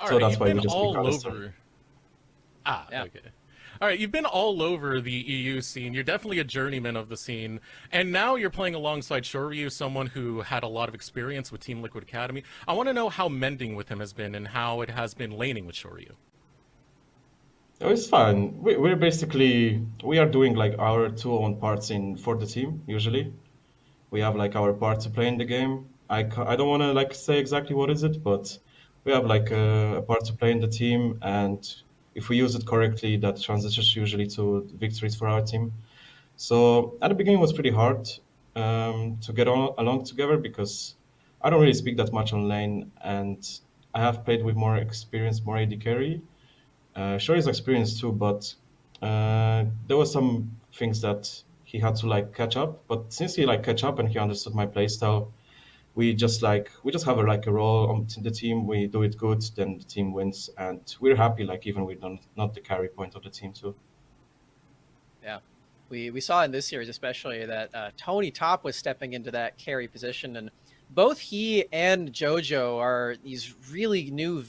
So that's why we just pick Alistar. Over. Okay. All right, you've been all over the EU scene. You're definitely a journeyman of the scene. And now you're playing alongside Shoryu, someone who had a lot of experience with Team Liquid Academy. I want to know how mending with him has been and how it has been laning with Shoryu. Oh, it's fine. We are doing like our 2 own parts for the team usually. We have like our part to play in the game. I don't want to like say exactly what is it, but we have like a part to play in the team, and if we use it correctly, that transitions usually to victories for our team. So at the beginning it was pretty hard to get along together, because I don't really speak that much on lane, and I have played with more experience, more AD carry. Sure is experienced too, but there were some things that he had to like catch up. But since he like catch up and he understood my playstyle, we just have a role on the team. We do it good, then the team wins, and we're happy. Like even we're not the carry point of the team too. Yeah, we saw in this series especially that Tony Top was stepping into that carry position, and both he and JoJo are these really new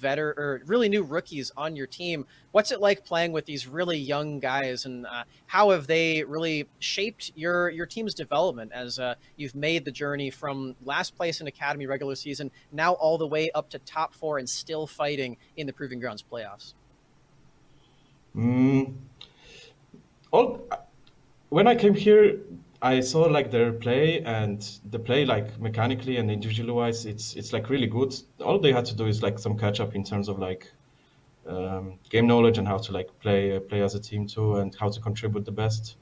really new rookies on your team. What's it like playing with these really young guys, and how have they really shaped your team's development as you've made the journey from last place in Academy regular season now all the way up to top 4 and still fighting in the Proving Grounds playoffs? When I came here, I saw like their play, and the play like mechanically and individually wise, it's like really good. All they had to do is like some catch up in terms of like game knowledge and how to like play as a team too, and how to contribute the best.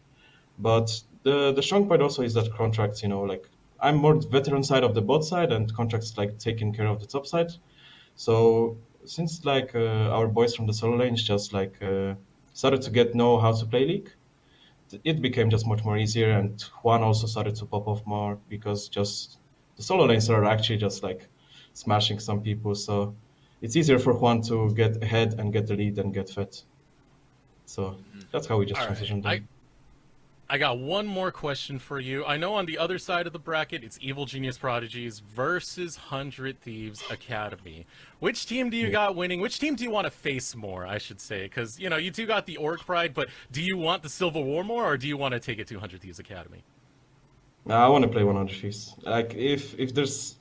But the strong point also is that Contracts, like I'm more veteran side of the bot side, and Contracts like taking care of the top side. So since like our boys from the solo lanes just like started to know how to play League, it became just much more easier, and Juan also started to pop off more, because just the solo lanes are actually just like smashing some people, so it's easier for Juan to get ahead and get the lead and get fed. So that's how we just transitioned them. I got one more question for you. I know on the other side of the bracket, it's Evil Genius Prodigies versus 100 Thieves Academy. Which team do you got winning? Which team do you want to face more, I should say? Because, you two got the Orc Pride, but do you want the Civil War more, or do you want to take it to 100 Thieves Academy? I want to play 100 things. Like if there's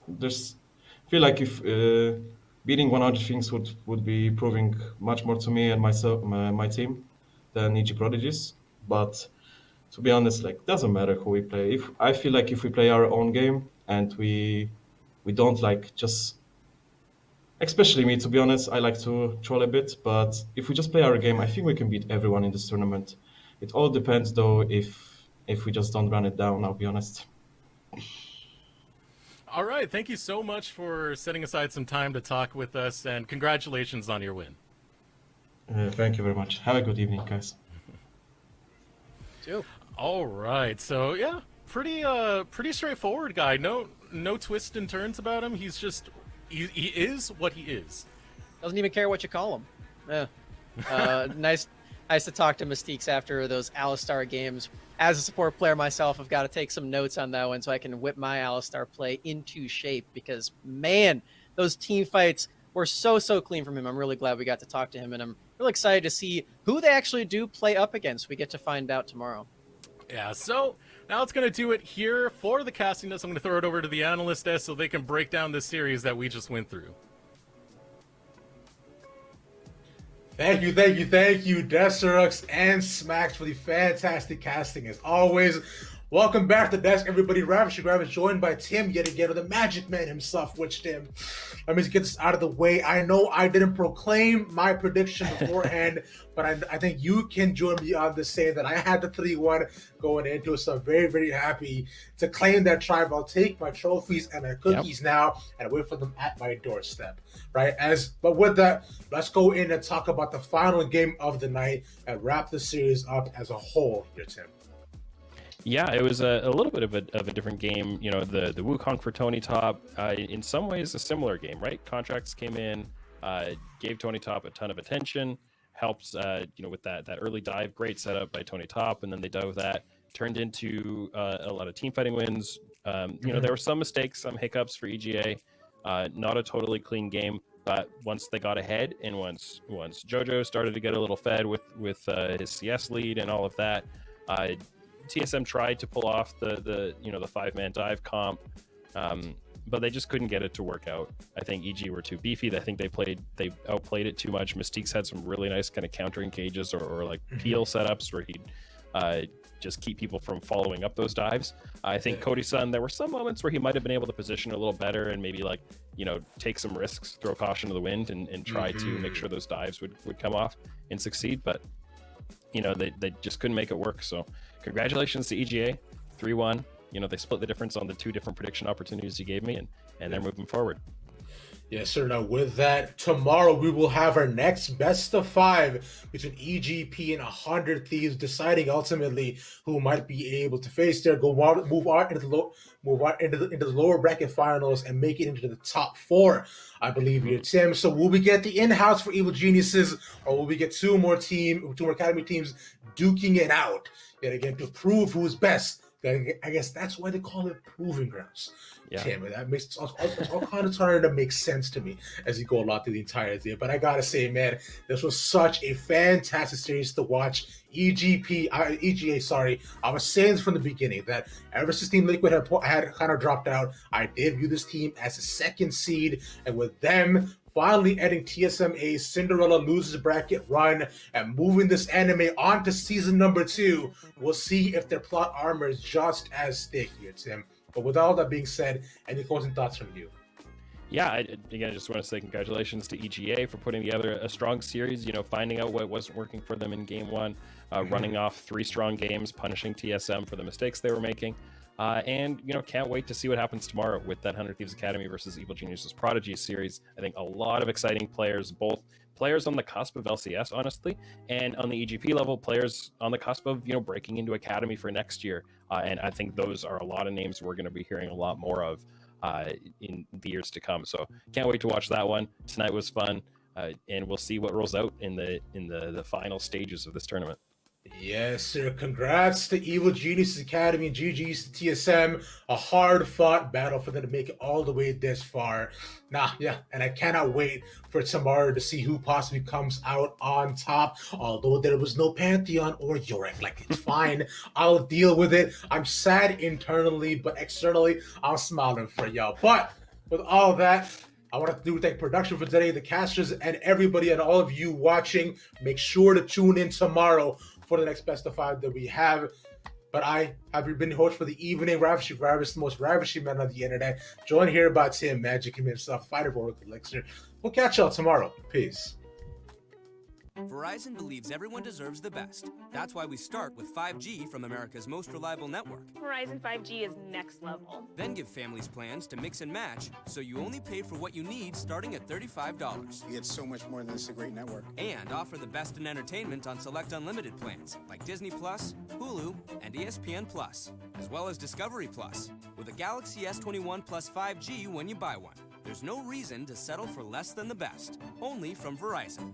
feel like if beating 100 things would be proving much more to me and myself my team than EG Prodigies. But to be honest, like doesn't matter who we play. If I feel like if we play our own game and we don't like just especially me to be honest, I like to troll a bit, but if we just play our game, I think we can beat everyone in this tournament. It all depends though if we just don't run it down, I'll be honest. All right, thank you so much for setting aside some time to talk with us, and congratulations on your win. Thank you very much. Have a good evening, guys. Too. All right, so yeah, pretty straightforward guy. No twists and turns about him. He's just he is what he is. Doesn't even care what you call him. Yeah. Nice to talk to Mystiques after those Alistar games. As a support player myself, I've got to take some notes on that one so I can whip my Alistar play into shape because, man, those team fights were so clean from him. I'm really glad we got to talk to him, and I'm really excited to see who they actually do play up against. We get to find out tomorrow. Yeah, so now it's going to do it here for the casting desk. I'm going to throw it over to the analyst desk so they can break down this series that we just went through. Thank you, Desterux and Smacks for the fantastic casting as always. Welcome back to the desk, everybody. Ravish is joined by Tim yet again, with the Magic Man himself, which Tim. Let me just get this out of the way. I know I didn't proclaim my prediction beforehand, but I think you can join me on this, saying that I had the 3-1 going into it, so I'm very happy to claim that tribe. I'll take my trophies and my cookies now and wait for them at my doorstep, right? But with that, let's go in and talk about the final game of the night and wrap the series up as a whole here, Tim. Yeah, it was a little bit of a different game. You know, the Wukong for Tony Top, in some ways a similar game, right? Contracts came in, gave Tony Top a ton of attention, helped, with that early dive, great setup by Tony Top, and then they dove that, turned into a lot of team fighting wins. There were some mistakes, some hiccups for EGA, not a totally clean game, but once they got ahead, and once JoJo started to get a little fed with his CS lead and all of that, TSM tried to pull off the 5-man dive comp, but they just couldn't get it to work out. I think EG were too beefy. I think they outplayed it too much. Mystique's had some really nice kind of countering cages or like peel setups where he'd just keep people from following up those dives. I think Cody-san, there were some moments where he might have been able to position a little better and maybe take some risks, throw caution to the wind, and try to make sure those dives would come off and succeed. But they just couldn't make it work. So congratulations to EGA, 3-1. They split the difference on the 2 different prediction opportunities you gave me, and they're moving forward. Yes, sir. Now, with that, tomorrow we will have our next best of 5 between EGP and 100 Thieves, deciding ultimately who might be able to face there, move on into the lower bracket finals and make it into the top 4, I believe, here, Tim. So will we get the in-house for Evil Geniuses, or will we get 2 more academy teams duking it out yet again to prove who's best? I guess that's why they call it Proving Grounds. Yeah. Tim, that makes it's all kind of starting to make sense to me as you go along through the entire thing. But I gotta say, man, this was such a fantastic series to watch. EGA, sorry, I was saying this from the beginning that ever since Team Liquid had kind of dropped out, I did view this team as a 2nd seed, and with them finally ending TSMA's Cinderella losers bracket run and moving this anime on to season number 2, we'll see if their plot armor is just as thick here, Tim. But with all that being said, any closing thoughts from you? Yeah, I just want to say congratulations to EGA for putting together a strong series, finding out what wasn't working for them in game 1, running off 3 strong games, punishing TSM for the mistakes they were making. And can't wait to see what happens tomorrow with that 100 Thieves Academy versus Evil Geniuses Prodigy series. I think a lot of exciting players, both players on the cusp of LCS, honestly, and on the EGP level, players on the cusp of breaking into Academy for next year. And I think those are a lot of names we're going to be hearing a lot more of in the years to come. So can't wait to watch that one. Tonight was fun, and we'll see what rolls out in the final stages of this tournament. Yes, sir. Congrats to Evil Geniuses Academy and GG's to TSM. A hard-fought battle for them to make it all the way this far. Yeah, and I cannot wait for tomorrow to see who possibly comes out on top. Although there was no Pantheon or Yorick, like it's fine. I'll deal with it. I'm sad internally, but externally, I'm smiling for y'all. But with all that, I want to thank production for today, the casters, and everybody and all of you watching. Make sure to tune in tomorrow for the next best of 5 that we have. But I have been the host for the evening, Ravishing Ravish, the most ravishing man on the internet. Joined here by Tim, Magic himself, Fighter Warwick Elixir. We'll catch y'all tomorrow. Peace. Verizon believes everyone deserves the best. That's why we start with 5G from America's most reliable network. Verizon 5G is next level. Then give families plans to mix and match, so you only pay for what you need starting at $35. You get so much more than this, a great network. And offer the best in entertainment on select unlimited plans, like Disney Plus, Hulu, and ESPN Plus, as well as Discovery Plus, with a Galaxy S21 plus 5G when you buy one. There's no reason to settle for less than the best, only from Verizon.